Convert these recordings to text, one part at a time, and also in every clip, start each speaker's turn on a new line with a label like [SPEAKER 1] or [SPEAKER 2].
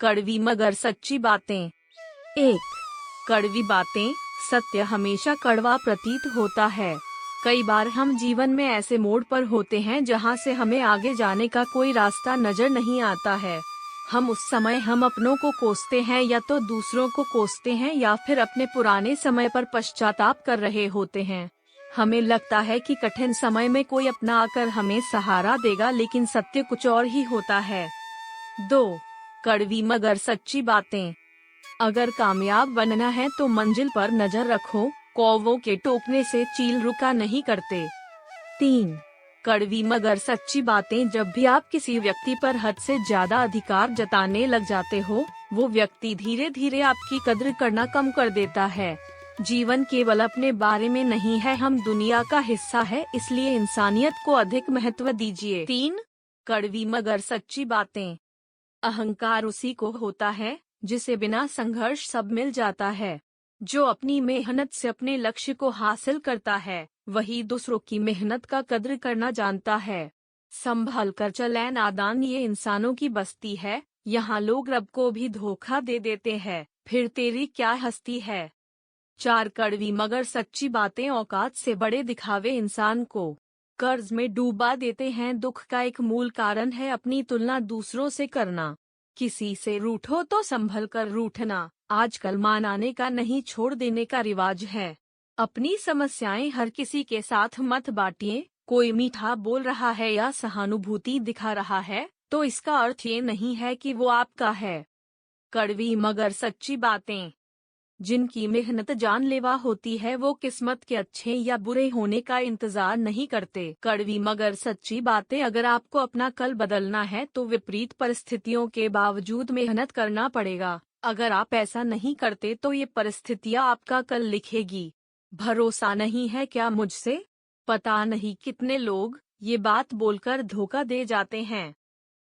[SPEAKER 1] कड़वी मगर सच्ची बातें। 1. कड़वी बातें। सत्य हमेशा कड़वा प्रतीत होता है। कई बार हम जीवन में ऐसे मोड़ पर होते हैं जहां से हमें आगे जाने का कोई रास्ता नजर नहीं आता है। उस समय हम अपनों को कोसते हैं या तो दूसरों को कोसते हैं या फिर अपने पुराने समय पर पश्चाताप कर रहे होते हैं। हमें लगता है कि कठिन समय में कोई अपना आकर हमें सहारा देगा, लेकिन सत्य कुछ और ही होता है। 2. कड़वी मगर सच्ची बातें। अगर कामयाब बनना है तो मंजिल पर नजर रखो, कौवों के टोकने से चील रुका नहीं करते। 3. कड़वी मगर सच्ची बातें। जब भी आप किसी व्यक्ति पर हद से ज्यादा अधिकार जताने लग जाते हो, वो व्यक्ति धीरे धीरे आपकी कद्र करना कम कर देता है। जीवन केवल अपने बारे में नहीं है, हम दुनिया का हिस्सा है, इसलिए इंसानियत को अधिक महत्व दीजिए। 3. कड़वी मगर सच्ची बातें। अहंकार उसी को होता है जिसे बिना संघर्ष सब मिल जाता है। जो अपनी मेहनत से अपने लक्ष्य को हासिल करता है, वही दूसरों की मेहनत का कद्र करना जानता है। संभल कर चले नादान, ये इंसानों की बस्ती है। यहाँ लोग रब को भी धोखा दे देते हैं, फिर तेरी क्या हस्ती है। 4. कड़वी मगर सच्ची बातें। औकात से बड़े दिखावे इंसान को कर्ज में डूबा देते हैं। दुख का एक मूल कारण है अपनी तुलना दूसरों से करना। किसी से रूठो तो संभल कर रूठना आजकल मनाने का नहीं, छोड़ देने का रिवाज है। अपनी समस्याएं हर किसी के साथ मत बांटिए। कोई मीठा बोल रहा है या सहानुभूति दिखा रहा है तो इसका अर्थ ये नहीं है कि वो आपका है। कड़वी मगर सच्ची बातें। जिनकी मेहनत जानलेवा होती है वो किस्मत के अच्छे या बुरे होने का इंतजार नहीं करते। कड़वी मगर सच्ची बातें। अगर आपको अपना कल बदलना है तो विपरीत परिस्थितियों के बावजूद मेहनत करना पड़ेगा। अगर आप ऐसा नहीं करते तो ये परिस्थितियाँ आपका कल लिखेगी। भरोसा नहीं है क्या मुझसे? पता नहीं कितने लोग ये बात बोलकर धोखा दे जाते हैं।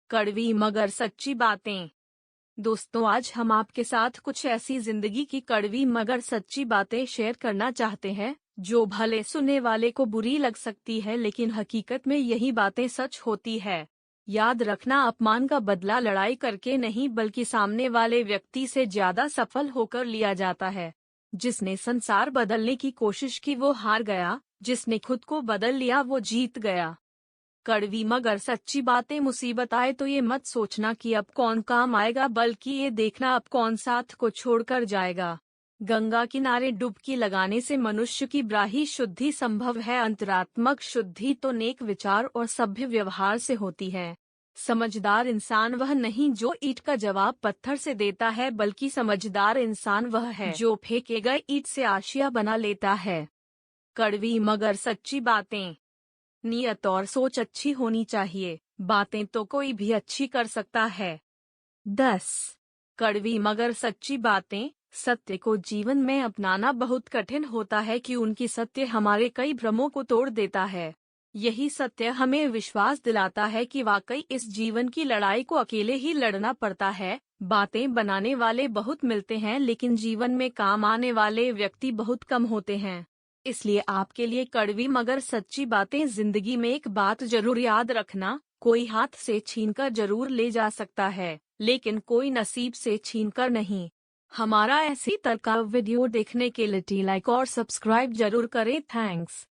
[SPEAKER 1] कड़वी मगर सच्ची बातें। दोस्तों, आज हम आपके साथ कुछ ऐसी जिंदगी की कड़वी मगर सच्ची बातें शेयर करना चाहते हैं जो भले सुनने वाले को बुरी लग सकती है, लेकिन हकीकत में यही बातें सच होती है। याद रखना, अपमान का बदला लड़ाई करके नहीं बल्कि सामने वाले व्यक्ति से ज्यादा सफल होकर लिया जाता है। जिसने संसार बदलने की कोशिश की वो हार गया, जिसने खुद को बदल लिया वो जीत गया। कड़वी मगर सच्ची बातें। मुसीबत आए तो ये मत सोचना कि अब कौन काम आएगा, बल्कि ये देखना अब कौन साथ को छोड़कर जाएगा। गंगा किनारे डुबकी लगाने से मनुष्य की ब्राही शुद्धि संभव है, अंतरात्मक शुद्धि तो नेक विचार और सभ्य व्यवहार से होती है। समझदार इंसान वह नहीं जो ईंट का जवाब पत्थर से देता है, बल्कि समझदार इंसान वह है जो फेंके गए ईंट से आशिया बना लेता है। कड़वी मगर सच्ची बातें। नियत और सोच अच्छी होनी चाहिए, बातें तो कोई भी अच्छी कर सकता है। 10. कड़वी मगर सच्ची बातें। सत्य को जीवन में अपनाना बहुत कठिन होता है कि उनकी सत्य हमारे कई भ्रमों को तोड़ देता है। यही सत्य हमें विश्वास दिलाता है कि वाकई इस जीवन की लड़ाई को अकेले ही लड़ना पड़ता है। बातें बनाने वाले बहुत मिलते हैं, लेकिन जीवन में काम आने वाले व्यक्ति बहुत कम होते हैं। इसलिए आपके लिए कड़वी मगर सच्ची बातें। जिंदगी में एक बात जरूर याद रखना, कोई हाथ से छीनकर जरूर ले जा सकता है, लेकिन कोई नसीब से छीनकर नहीं। हमारा ऐसी तरह का वीडियो देखने के लिए लाइक और सब्सक्राइब जरूर करें। थैंक्स।